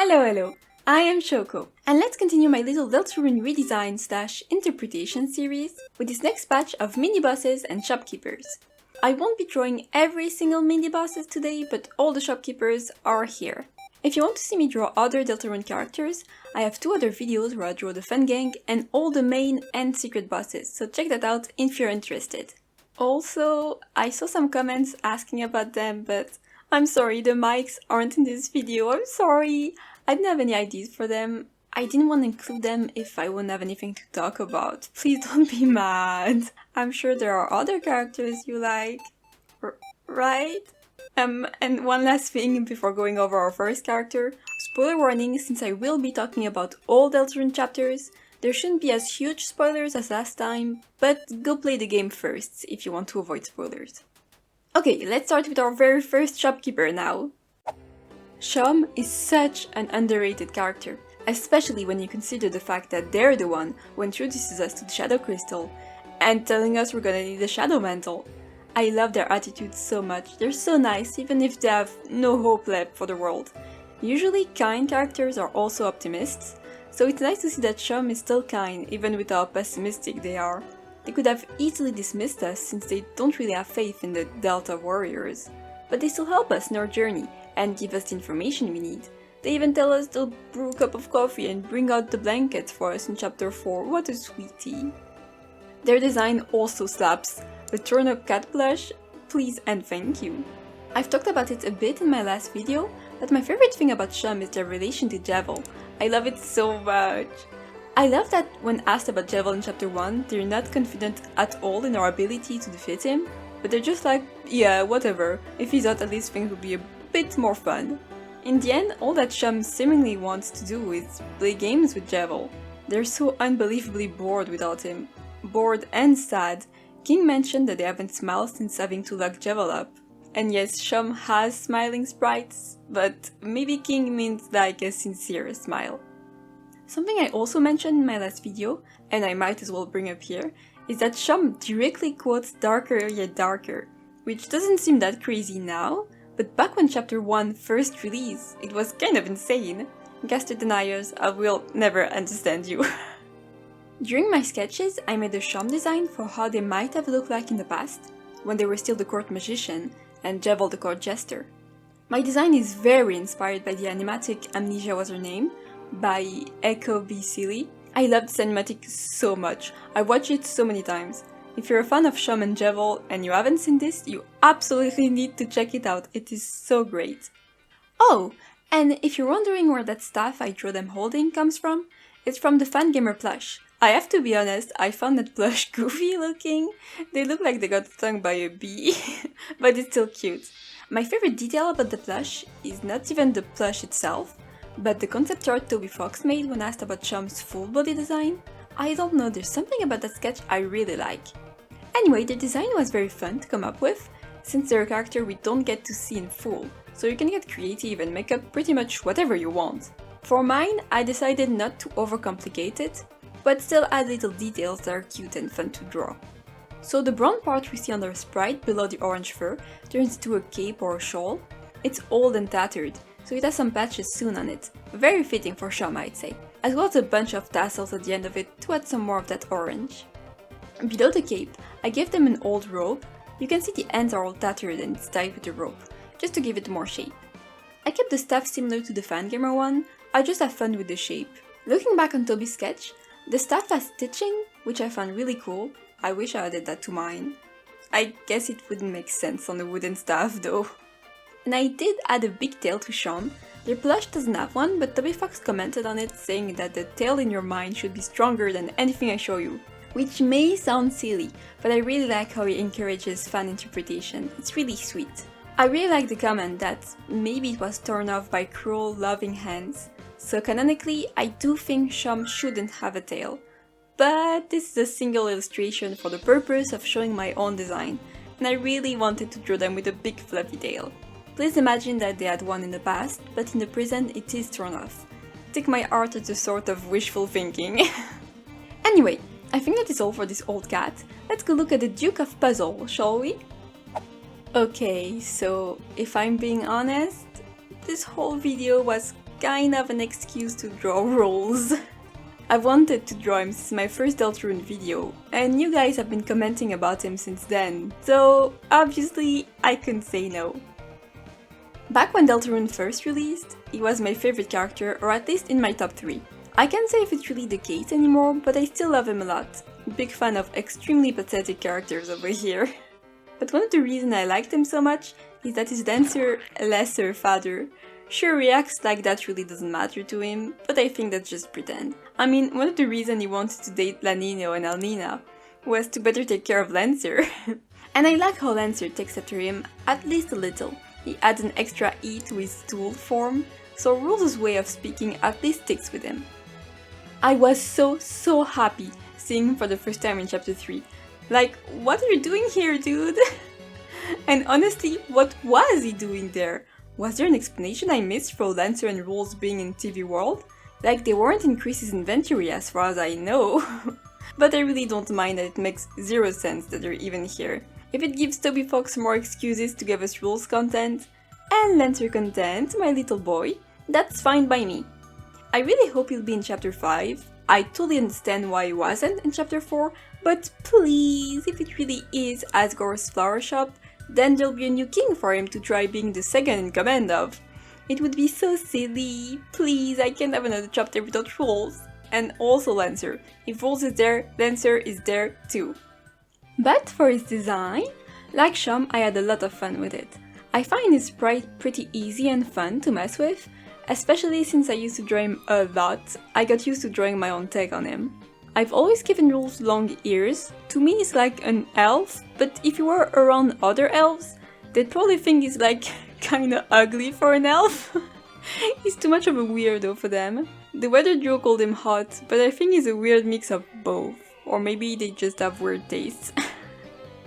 Hello, I am Choco, and let's continue my little Deltarune redesign / interpretation series with this next batch of mini bosses and shopkeepers. I won't be drawing every single mini bosses today, but all the shopkeepers are here. If you want to see me draw other Deltarune characters, I have 2 other videos where I draw the fun gang and all the main and secret bosses, so check that out if you're interested. Also, I saw some comments asking about them, but I'm sorry, the mics aren't in this video, I'm sorry. I didn't have any ideas for them. I didn't want to include them if I wouldn't have anything to talk about. Please don't be mad. I'm sure there are other characters you like, right? And one last thing before going over our first character. Spoiler warning, since I will be talking about all Deltarune chapters, there shouldn't be as huge spoilers as last time, but go play the game first if you want to avoid spoilers. Okay, let's start with our very first shopkeeper now. Shom is such an underrated character, especially when you consider the fact that they're the one who introduces us to the Shadow Crystal and telling us we're gonna need a Shadow Mantle. I love their attitude so much, they're so nice even if they have no hope left for the world. Usually kind characters are also optimists, so it's nice to see that Shom is still kind even with how pessimistic they are. They could have easily dismissed us since they don't really have faith in the Delta warriors, but they still help us in our journey and give us the information we need. They even tell us they'll brew a cup of coffee and bring out the blankets for us in chapter 4, what a sweetie. Their design also slaps. The turn-up cat plush, please and thank you. I've talked about it a bit in my last video, but my favorite thing about Shom is their relation to Javel. I love it so much. I love that when asked about Javel in chapter 1, they're not confident at all in our ability to defeat him, but they're just like, yeah, whatever, if he's out at least things will be a bit more fun. In the end, all that Shom seemingly wants to do is play games with Javel. They're so unbelievably bored without him. Bored and sad. King mentioned that they haven't smiled since having to lock Javel up. And yes, Shom has smiling sprites, but maybe King means like a sincere smile. Something I also mentioned in my last video, and I might as well bring up here, is that Shom directly quotes darker yet darker, which doesn't seem that crazy now, but back when chapter 1 first released, it was kind of insane. Caster deniers, I will never understand you. During my sketches, I made a Shom design for how they might have looked like in the past, when they were still the court magician and Javel the court jester. My design is very inspired by the animatic Amnesia Was Her Name by Echo B. Silly. I love this animatic so much, I watched it so many times. If you're a fan of Shom and Javel and you haven't seen this, you absolutely need to check it out, it is so great. Oh, and if you're wondering where that staff I drew them holding comes from, it's from the Fangamer plush. I have to be honest, I found that plush goofy looking. They look like they got stung by a bee, but it's still cute. My favorite detail about the plush is not even the plush itself, but the concept art Toby Fox made when asked about Shom's full body design. I don't know, there's something about that sketch I really like. Anyway, the design was very fun to come up with, since they're a character we don't get to see in full, so you can get creative and make up pretty much whatever you want. For mine, I decided not to overcomplicate it, but still add little details that are cute and fun to draw. So the brown part we see on the sprite below the orange fur turns into a cape or a shawl. It's old and tattered, so it has some patches sewn on it, very fitting for Shom I'd say, as well as a bunch of tassels at the end of it to add some more of that orange. Below the cape, I gave them an old rope. You can see the ends are all tattered and it's tied with a rope, just to give it more shape. I kept the staff similar to the Fangamer one, I just have fun with the shape. Looking back on Toby's sketch, the staff has stitching, which I found really cool. I wish I added that to mine. I guess it wouldn't make sense on a wooden staff though. And I did add a big tail to Shom. Their plush doesn't have one, but Toby Fox commented on it saying that the tail in your mind should be stronger than anything I show you. Which may sound silly, but I really like how he encourages fan interpretation. It's really sweet. I really like the comment that maybe it was torn off by cruel, loving hands. So canonically, I do think Shom shouldn't have a tail. But this is a single illustration for the purpose of showing my own design, and I really wanted to draw them with a big fluffy tail. Please imagine that they had one in the past, but in the present it is torn off. Take my art as a sort of wishful thinking. Anyway, I think that is all for this old cat. Let's go look at the Duke of Puzzle, shall we? Okay, so if I'm being honest, this whole video was kind of an excuse to draw Rouxls. I've wanted to draw him since my first Deltarune video, and you guys have been commenting about him since then, so obviously I couldn't say no. Back when Deltarune first released, he was my favorite character, or at least in my top 3. I can't say if it's really the case anymore, but I still love him a lot. Big fan of extremely pathetic characters over here. But one of the reasons I liked him so much is that his dancer, lesser father, sure reacts like that really doesn't matter to him, but I think that's just pretend. I mean, one of the reasons he wanted to date Lanino and Alnina was to better take care of Lancer. And I like how Lancer takes after him at least a little. He adds an extra E to his stool form, so Rouxls' way of speaking at least sticks with him. I was so happy seeing him for the first time in chapter 3. Like, what are you doing here, dude? And honestly, what was he doing there? Was there an explanation I missed for Lancer and Rouxls being in TV World? Like, they weren't in Chris's inventory as far as I know. But I really don't mind that it makes zero sense that they're even here. If it gives Toby Fox more excuses to give us Rouxls content, and Lancer content, my little boy, that's fine by me. I really hope he'll be in chapter 5. I totally understand why he wasn't in chapter 4, but please, if it really is Asgore's flower shop, then there'll be a new king for him to try being the second in command of. It would be so silly. Please, I can't have another chapter without Rouxls. And also Lancer. If Rouxls is there, Lancer is there too. But for his design, like Shom, I had a lot of fun with it. I find his sprite pretty easy and fun to mess with, especially since I used to draw him a lot. I got used to drawing my own take on him. I've always given Rouxls long ears. To me he's like an elf, but if you were around other elves, they'd probably think he's like kinda ugly for an elf. He's too much of a weirdo for them. The weather duo called him hot, but I think he's a weird mix of both. Or maybe they just have weird tastes.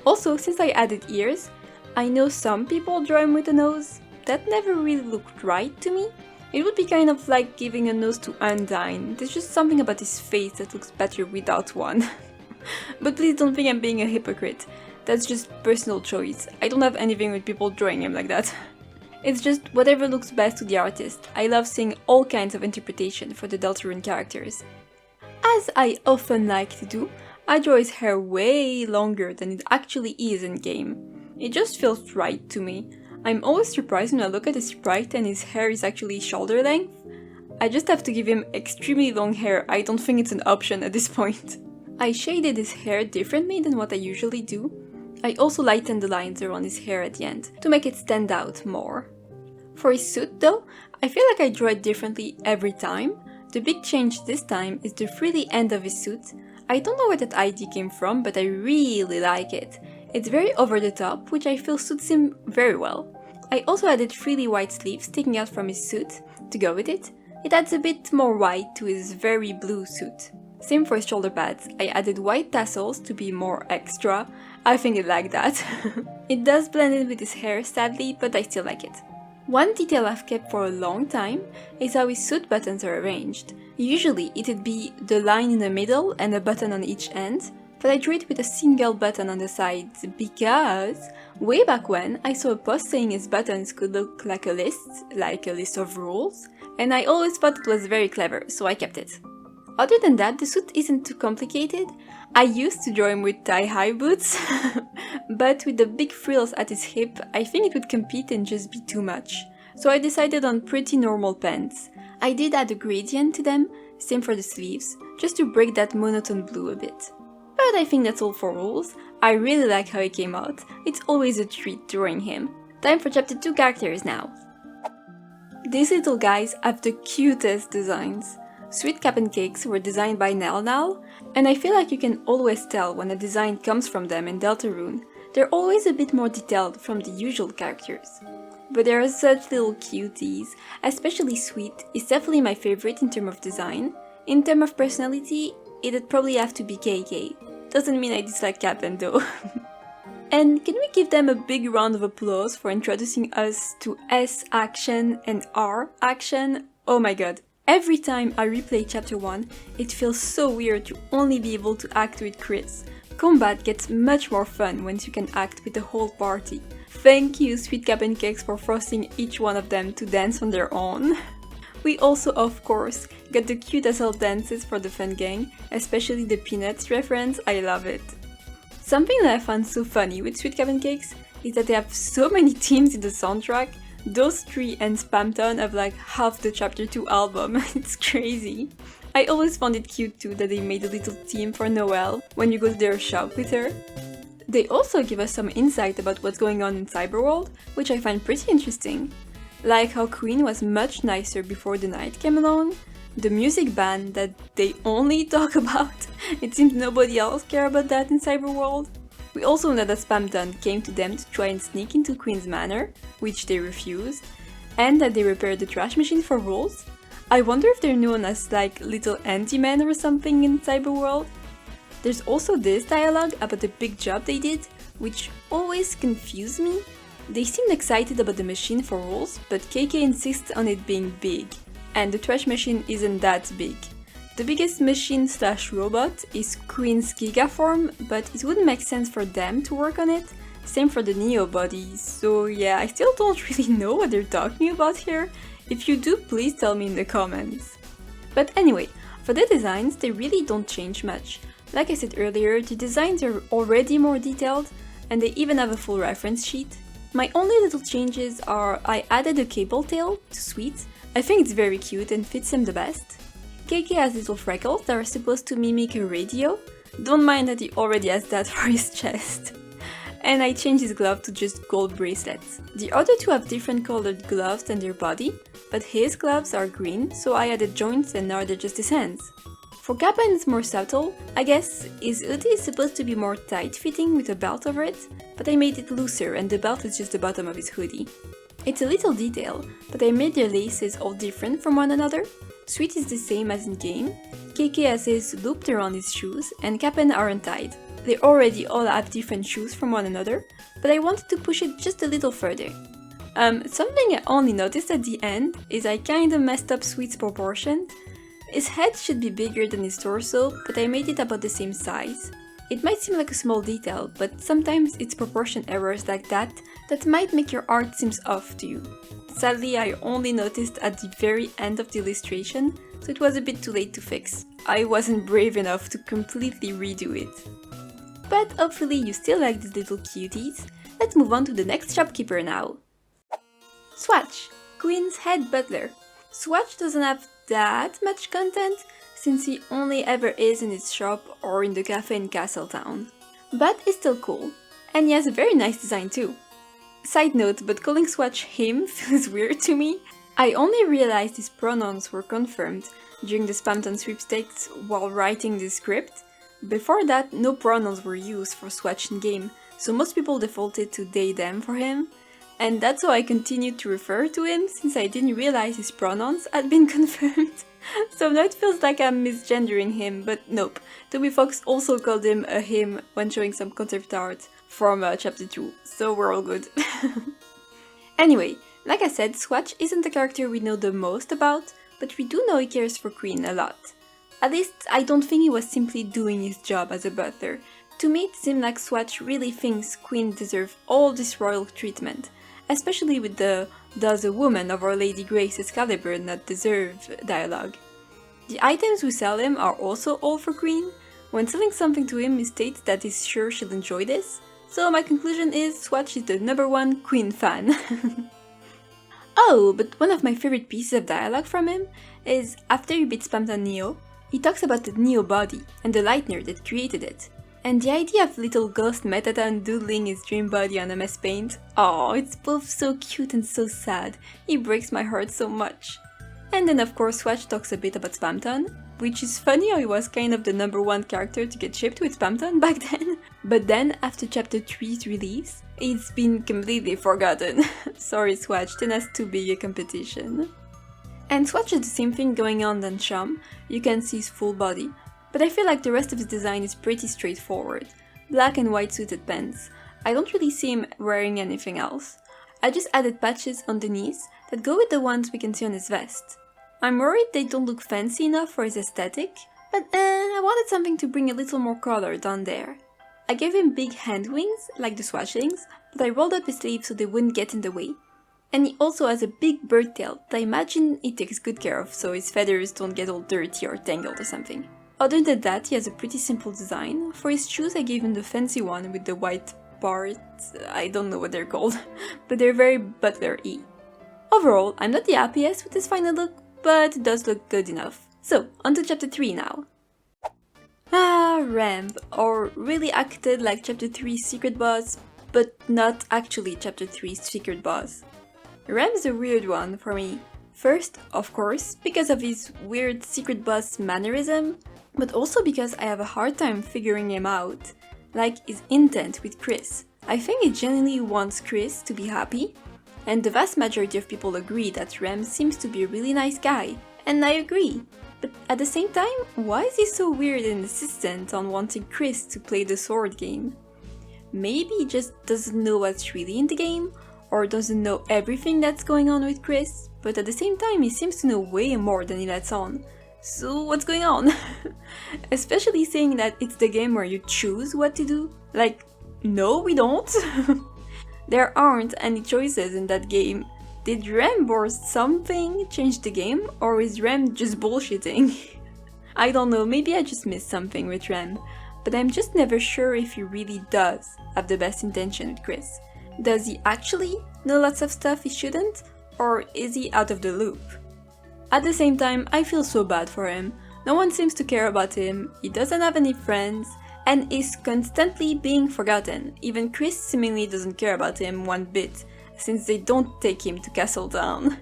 Also, since I added ears, I know some people draw him with a nose. That never really looked right to me. It would be kind of like giving a nose to Undyne. There's just something about his face that looks better without one. But please don't think I'm being a hypocrite. That's just personal choice. I don't have anything with people drawing him like that. It's just whatever looks best to the artist. I love seeing all kinds of interpretation for the Deltarune characters. As I often like to do, I draw his hair way longer than it actually is in game. It just feels right to me. I'm always surprised when I look at his sprite and his hair is actually shoulder length. I just have to give him extremely long hair. I don't think it's an option at this point. I shaded his hair differently than what I usually do. I also lightened the lines around his hair at the end to make it stand out more. For his suit though, I feel like I draw it differently every time. The big change this time is the frilly end of his suit. I don't know where that idea came from, but I really like it. It's very over the top, which I feel suits him very well. I also added frilly white sleeves sticking out from his suit to go with it. It adds a bit more white to his very blue suit. Same for his shoulder pads. I added white tassels to be more extra. I think I like that. It does blend in with his hair sadly, but I still like it. One detail I've kept for a long time is how his suit buttons are arranged. Usually it'd be the line in the middle and a button on each end, but I drew it with a single button on the sides because way back when I saw a post saying his buttons could look like a list of rules, and I always thought it was very clever, so I kept it. Other than that, the suit isn't too complicated. I used to draw him with thigh-high boots, but with the big frills at his hip, I think it would compete and just be too much. So I decided on pretty normal pants. I did add a gradient to them, same for the sleeves, just to break that monotone blue a bit. But I think that's all for Rouxls. I really like how he came out. It's always a treat drawing him. Time for chapter 2 characters now. These little guys have the cutest designs. Sweet Cap and Cakes were designed by Nal, and I feel like you can always tell when a design comes from them in Deltarune. They're always a bit more detailed from the usual characters. But they are such little cuties, especially Sweet is definitely my favorite in terms of design. In terms of personality, it'd probably have to be KK. Doesn't mean I dislike Cap'n though. And can we give them a big round of applause for introducing us to S action and R action? Oh my god. Every time I replay chapter 1, it feels so weird to only be able to act with Chris. Combat gets much more fun once you can act with the whole party. Thank you Sweet Cap and Cakes for forcing each one of them to dance on their own. We also, of course, got the cute assault dances for the fun gang, especially the Peanuts reference, I love it. Something that I found so funny with Sweet Cabin Cakes is that they have so many themes in the soundtrack. Those three and Spamton have like half the Chapter 2 album, it's crazy. I always found it cute too that they made a little theme for Noelle when you go to their shop with her. They also give us some insight about what's going on in Cyberworld, which I find pretty interesting. Like how Queen was much nicer before the night came along, the music ban that they only talk about, it seems nobody else cares about that in Cyberworld. We also know that Spamton came to them to try and sneak into Queen's manor, which they refused, and that they repaired the trash machine for Rouxls. I wonder if they're known as like little anti-men or something in Cyberworld. There's also this dialogue about the big job they did, which always confused me. They seemed excited about the machine for Rouxls, but KK insists on it being big, and the trash machine isn't that big. The biggest machine/robot is Queen's Gigaform, but it wouldn't make sense for them to work on it. Same for the Neo bodies, so yeah, I still don't really know what they're talking about here. If you do, please tell me in the comments. But anyway, for the designs, they really don't change much. Like I said earlier, the designs are already more detailed, and they even have a full reference sheet. My only little changes are I added a cable tail to Sweet. I think it's very cute and fits him the best. KK has little freckles that are supposed to mimic a radio. Don't mind that he already has that for his chest. And I changed his glove to just gold bracelets. The other two have different colored gloves than their body, but his gloves are green, so I added joints and now they're just his hands. For Kappa it's more subtle. I guess his hoodie is supposed to be more tight-fitting with a belt over it, but I made it looser and the belt is just the bottom of his hoodie. It's a little detail, but I made their laces all different from one another. Sweet is the same as in-game, KK has his looped around his shoes, and Kappen aren't tied. They already all have different shoes from one another, but I wanted to push it just a little further. Something I only noticed at the end is I kinda messed up Sweet's proportions. His head should be bigger than his torso, but I made it about the same size. It might seem like a small detail, but sometimes it's proportion errors like that that might make your art seems off to you. Sadly, I only noticed at the very end of the illustration, so it was a bit too late to fix. I wasn't brave enough to completely redo it. But hopefully you still like these little cuties. Let's move on to the next shopkeeper now. Swatch, Queen's head butler. Swatch doesn't have that much content, since he only ever is in his shop or in the cafe in Castletown. But he's still cool, and he has a very nice design too. Side note, but calling Swatch him feels weird to me. I only realized his pronouns were confirmed during the Spamton sweepstakes while writing the script. Before that, no pronouns were used for Swatch in game, so most people defaulted to they/them for him. And that's how I continued to refer to him since I didn't realize his pronouns had been confirmed. So now it feels like I'm misgendering him, but nope. Toby Fox also called him a him when showing some concept art from chapter 2, so we're all good. Anyway, like I said, Swatch isn't the character we know the most about, but we do know he cares for Queen a lot. At least, I don't think he was simply doing his job as a butler. To me, it seemed like Swatch really thinks Queen deserves all this royal treatment, especially with the "does a woman of Our Lady Grace Excalibur not deserve" dialogue. The items we sell him are also all for Queen. When selling something to him, he states that he's sure she'll enjoy this. So my conclusion is Swatch is the #1 Queen fan. Oh, but one of my favorite pieces of dialogue from him is after he beats Spamton Neo, he talks about the Neo body and the Lightner that created it. And the idea of little ghost Mettaton doodling his dream body on MS Paint, oh, it's both so cute and so sad, it breaks my heart so much. And then of course Swatch talks a bit about Spamton, which is funny how he was kind of the #1 character to get shipped with Spamton back then. But then, after chapter 3's release, it's been completely forgotten. Sorry Swatch, then has too big a competition. And Swatch has the same thing going on than Chum, you can see his full body. But I feel like the rest of his design is pretty straightforward. Black and white suited pants. I don't really see him wearing anything else. I just added patches on the knees that go with the ones we can see on his vest. I'm worried they don't look fancy enough for his aesthetic, but I wanted something to bring a little more color down there. I gave him big hand wings, like the Swatchlings, but I rolled up his sleeves so they wouldn't get in the way. And he also has a big bird tail that I imagine he takes good care of so his feathers don't get all dirty or tangled or something. Other than that, he has a pretty simple design. For his shoes I gave him the fancy one with the white parts, I don't know what they're called, but they're very butler-y. Overall, I'm not the happiest with his final look, but it does look good enough. So, on to chapter 3 now. Ramb, or really acted like chapter 3's secret boss, but not actually chapter 3's secret boss. Ramb's a weird one for me. First, of course, because of his weird secret boss mannerism, but also because I have a hard time figuring him out. Like his intent with Chris. I think he genuinely wants Chris to be happy, and the vast majority of people agree that Ramb seems to be a really nice guy, and I agree. But at the same time, why is he so weird and insistent on wanting Chris to play the sword game? Maybe he just doesn't know what's really in the game, or doesn't know everything that's going on with Chris, but at the same time he seems to know way more than he lets on. So what's going on? Especially saying that it's the game where you choose what to do. Like, no we don't. There aren't any choices in that game. Did Ramb or something change the game, or is Ramb just bullshitting? I don't know, maybe I just missed something with Ramb, but I'm just never sure if he really does have the best intention with Chris. Does he actually know lots of stuff he shouldn't, or is he out of the loop? At the same time, I feel so bad for him. No one seems to care about him, he doesn't have any friends, and is constantly being forgotten. Even Chris seemingly doesn't care about him one bit, since they don't take him to Castletown.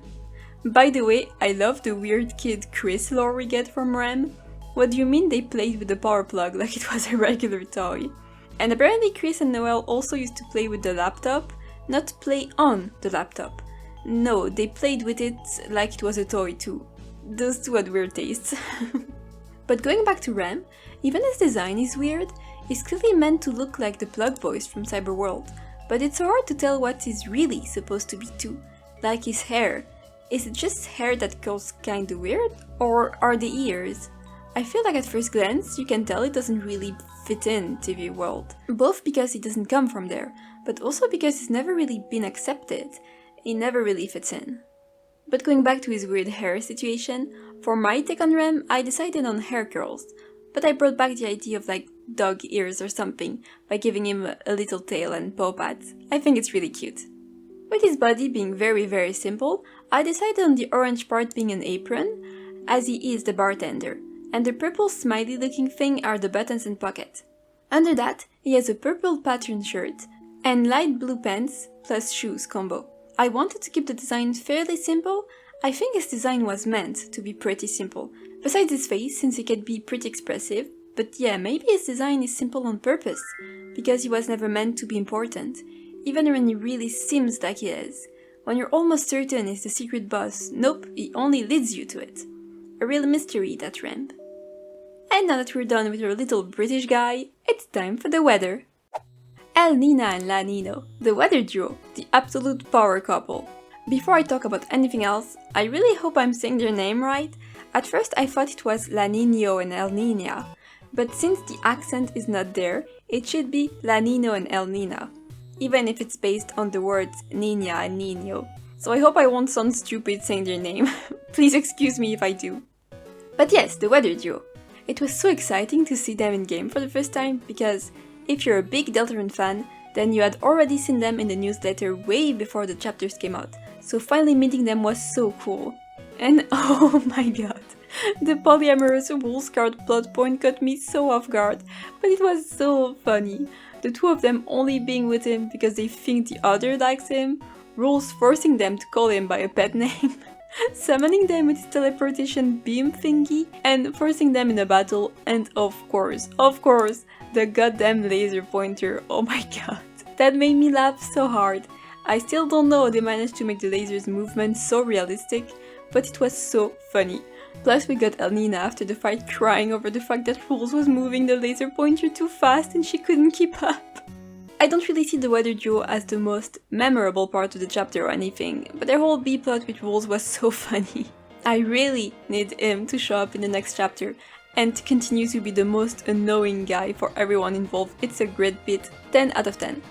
By the way, I love the weird kid Chris lore we get from Ramb. What do you mean they played with the power plug like it was a regular toy? And apparently Chris and Noelle also used to play with the laptop, not play on the laptop. No, they played with it like it was a toy too. Those two had weird tastes. But going back to Ramb, even his design is weird. He's clearly meant to look like the plug boys from Cyberworld, but it's so hard to tell what he's really supposed to be too. Like his hair. Is it just hair that goes kinda weird? Or are the ears? I feel like at first glance you can tell it doesn't really fit in TV world. Both because he doesn't come from there, but also because he's never really been accepted. He never really fits in. But going back to his weird hair situation, for my take on Ramb, I decided on hair curls, but I brought back the idea of like dog ears or something by giving him a little tail and paw pads. I think it's really cute. With his body being very simple, I decided on the orange part being an apron, as he is the bartender, and the purple smiley looking thing are the buttons and pocket. Under that, he has a purple pattern shirt, and light blue pants plus shoes combo. I wanted to keep the design fairly simple. I think his design was meant to be pretty simple, besides his face since he can be pretty expressive, but yeah, maybe his design is simple on purpose, because he was never meant to be important, even when he really seems like he is. When you're almost certain he's the secret boss, nope, he only leads you to it. A real mystery, that Ramb. And now that we're done with our little British guy, it's time for the weather. El Nina and La Nino, the weather duo, the absolute power couple. Before I talk about anything else, I really hope I'm saying their name right. At first I thought it was La Nino and El Nina, but since the accent is not there, it should be La Nino and El Nina, even if it's based on the words Nina and Nino. So I hope I won't sound stupid saying their name. Please excuse me if I do. But yes, the weather duo. It was so exciting to see them in game for the first time, because if you're a big Deltarune fan, then you had already seen them in the newsletter way before the chapters came out, so finally meeting them was so cool. And oh my god, the polyamorous Rouxls Kaard plot point caught me so off guard, but it was so funny. The two of them only being with him because they think the other likes him, Rouxls forcing them to call him by a pet name, summoning them with his teleportation beam thingy, and forcing them in a battle, and of course, the goddamn laser pointer, oh my god. That made me laugh so hard. I still don't know how they managed to make the laser's movement so realistic, but it was so funny. Plus we got Elnina after the fight crying over the fact that Rouxls was moving the laser pointer too fast and she couldn't keep up. I don't really see the weather duo as the most memorable part of the chapter or anything, but their whole B-plot with Rouxls was so funny. I really need him to show up in the next chapter and to continue to be the most annoying guy for everyone involved. It's a great bit, 10 out of 10.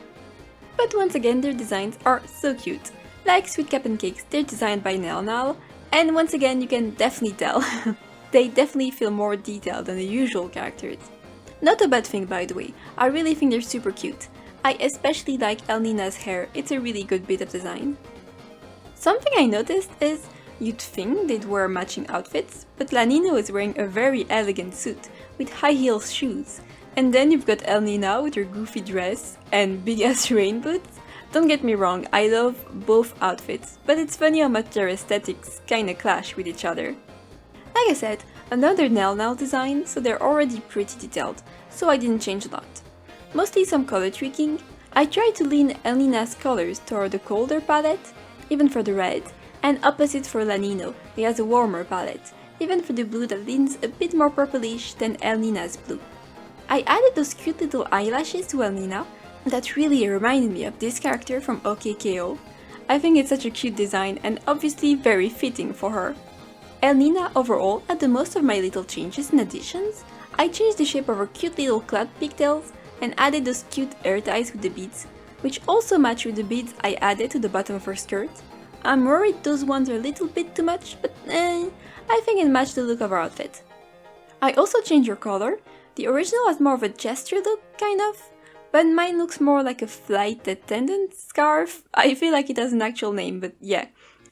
But once again, their designs are so cute. Like Sweet Cupcakes, they're designed by Nell, and once again you can definitely tell. They definitely feel more detailed than the usual characters. Not a bad thing, by the way, I really think they're super cute. I especially like Elnina's hair, it's a really good bit of design. Something I noticed is, you'd think they'd wear matching outfits, but Lanino is wearing a very elegant suit with high heel shoes. And then you've got Elnina with her goofy dress and big ass rain boots. Don't get me wrong, I love both outfits, but it's funny how much their aesthetics kinda clash with each other. Like I said, another Nell design, so they're already pretty detailed, so I didn't change a lot. Mostly some color tweaking. I tried to lean Elnina's colors toward the colder palette, even for the red, and opposite for Lanino, he has a warmer palette, even for the blue that leans a bit more purplish than Elnina's blue. I added those cute little eyelashes to Elnina, that really reminded me of this character from OKKO. I think it's such a cute design and obviously very fitting for her. Elnina overall had the most of my little changes and additions. I changed the shape of her cute little cloud pigtails and added those cute hair ties with the beads, which also match with the beads I added to the bottom of her skirt. I'm worried those ones are a little bit too much, but I think it matched the look of her outfit. I also changed her color. The original has more of a gesture look, kind of, but mine looks more like a flight attendant scarf. I feel like it has an actual name, but yeah,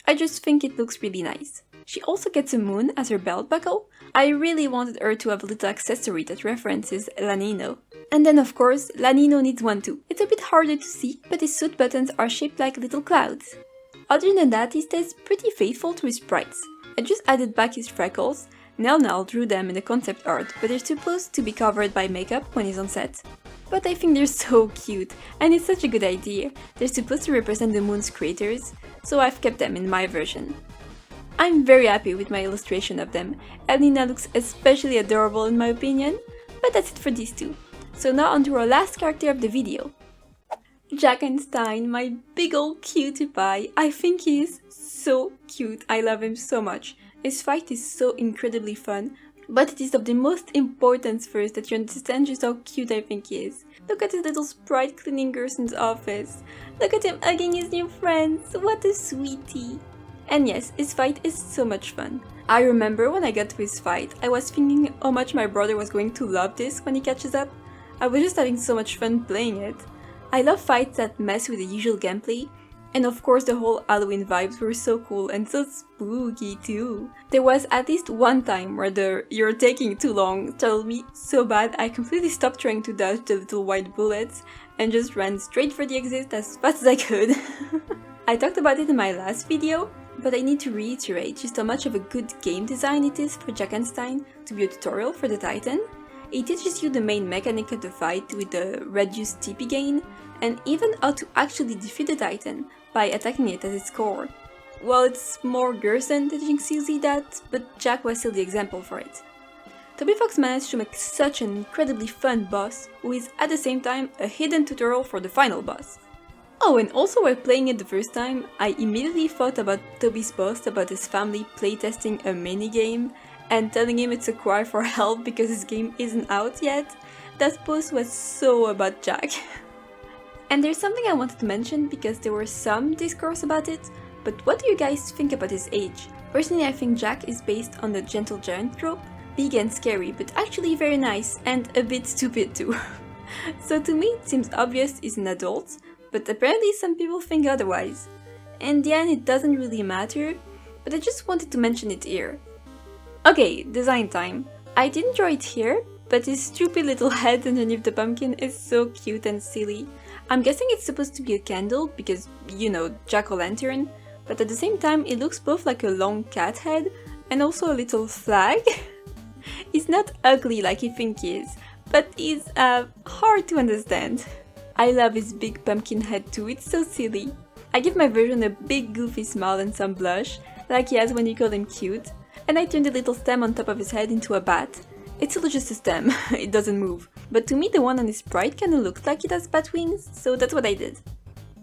I just think it looks really nice. She also gets a moon as her belt buckle. I really wanted her to have a little accessory that references Lanino. And then of course, Lanino needs one too. It's a bit harder to see, but his suit buttons are shaped like little clouds. Other than that, he stays pretty faithful to his sprites. I just added back his freckles. Nell drew them in the concept art, but they're supposed to be covered by makeup when he's on set. But I think they're so cute, and it's such a good idea. They're supposed to represent the moon's craters, so I've kept them in my version. I'm very happy with my illustration of them. Elnina looks especially adorable in my opinion, but that's it for these two. So now onto our last character of the video. Jackenstein, my big ol' cutie pie. I think he is so cute, I love him so much. His fight is so incredibly fun, but it is of the most importance first that you understand just how cute I think he is. Look at his little sprite cleaning Gerson's office. Look at him hugging his new friends, what a sweetie. And yes, his fight is so much fun. I remember when I got to his fight, I was thinking how much my brother was going to love this when he catches up. I was just having so much fun playing it. I love fights that mess with the usual gameplay, and of course the whole Halloween vibes were so cool and so spooky too. There was at least one time where the "you're taking too long" told me so bad I completely stopped trying to dodge the little white bullets and just ran straight for the exit as fast as I could. I talked about it in my last video, but I need to reiterate just how much of a good game design it is for Jackenstein to be a tutorial for the Titan. It teaches you the main mechanic of the fight with the reduced TP gain, and even how to actually defeat the Titan by attacking it at its core. Well, it's more Gerson teaching Suzy that, but Jack was still the example for it. Toby Fox managed to make such an incredibly fun boss, who is at the same time a hidden tutorial for the final boss. Oh, and also while playing it the first time, I immediately thought about Toby's post about his family playtesting a minigame and telling him it's a cry for help because his game isn't out yet. That post was so about Jack. And there's something I wanted to mention because there were some discourse about it, but what do you guys think about his age? Personally, I think Jack is based on the gentle giant trope, big and scary, but actually very nice and a bit stupid too. So to me it seems obvious he's an adult, but apparently some people think otherwise. In the end it doesn't really matter, but I just wanted to mention it here. Okay, design time. I didn't draw it here, but his stupid little head underneath the pumpkin is so cute and silly. I'm guessing it's supposed to be a candle because, you know, jack-o'-lantern, but at the same time it looks both like a long cat head and also a little flag. He's not ugly like you think he is, but he's hard to understand. I love his big pumpkin head too, it's so silly. I give my version a big goofy smile and some blush, like he has when you call him cute, and I turned the little stem on top of his head into a bat. It's still just a stem, it doesn't move, but to me the one on his sprite kinda looks like it has bat wings, so that's what I did.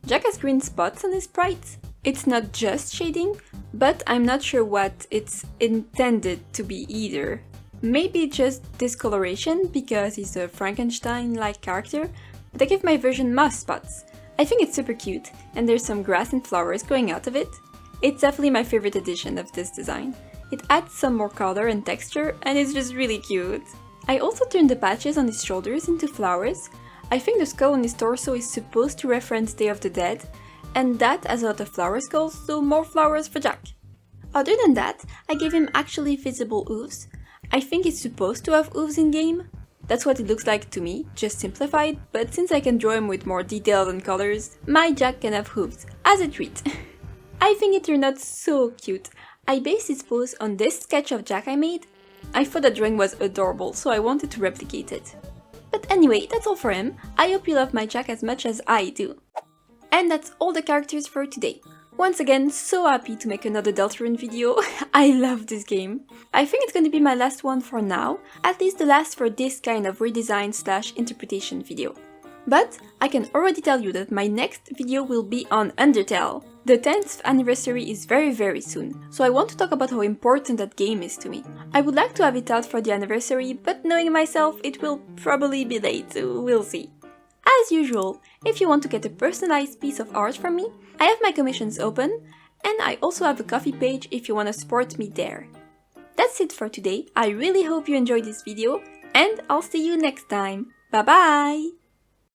Jack has green spots on his sprite. It's not just shading, but I'm not sure what it's intended to be either. Maybe just discoloration because he's a Frankenstein-like character, but I give my version mouse spots. I think it's super cute, and there's some grass and flowers going out of it. It's definitely my favorite edition of this design. It adds some more color and texture, and it's just really cute. I also turned the patches on his shoulders into flowers. I think the skull on his torso is supposed to reference Day of the Dead, and that has a lot of flower skulls, so more flowers for Jack. Other than that, I gave him actually visible hooves. I think he's supposed to have hooves in-game. That's what it looks like to me, just simplified, but since I can draw him with more details and colors, my Jack can have hooves, as a treat. I think it turned out so cute. I based his pose on this sketch of Jack I made. I thought the drawing was adorable, so I wanted to replicate it. But anyway, that's all for him. I hope you love my Jack as much as I do. And that's all the characters for today. Once again, so happy to make another Deltarune video. I love this game. I think it's going to be my last one for now, at least the last for this kind of redesign/interpretation video. But I can already tell you that my next video will be on Undertale. The 10th anniversary is very soon, so I want to talk about how important that game is to me. I would like to have it out for the anniversary, but knowing myself, it will probably be late, so we'll see. As usual, if you want to get a personalized piece of art from me, I have my commissions open, and I also have a coffee page if you want to support me there. That's it for today. I really hope you enjoyed this video, and I'll see you next time. Bye bye!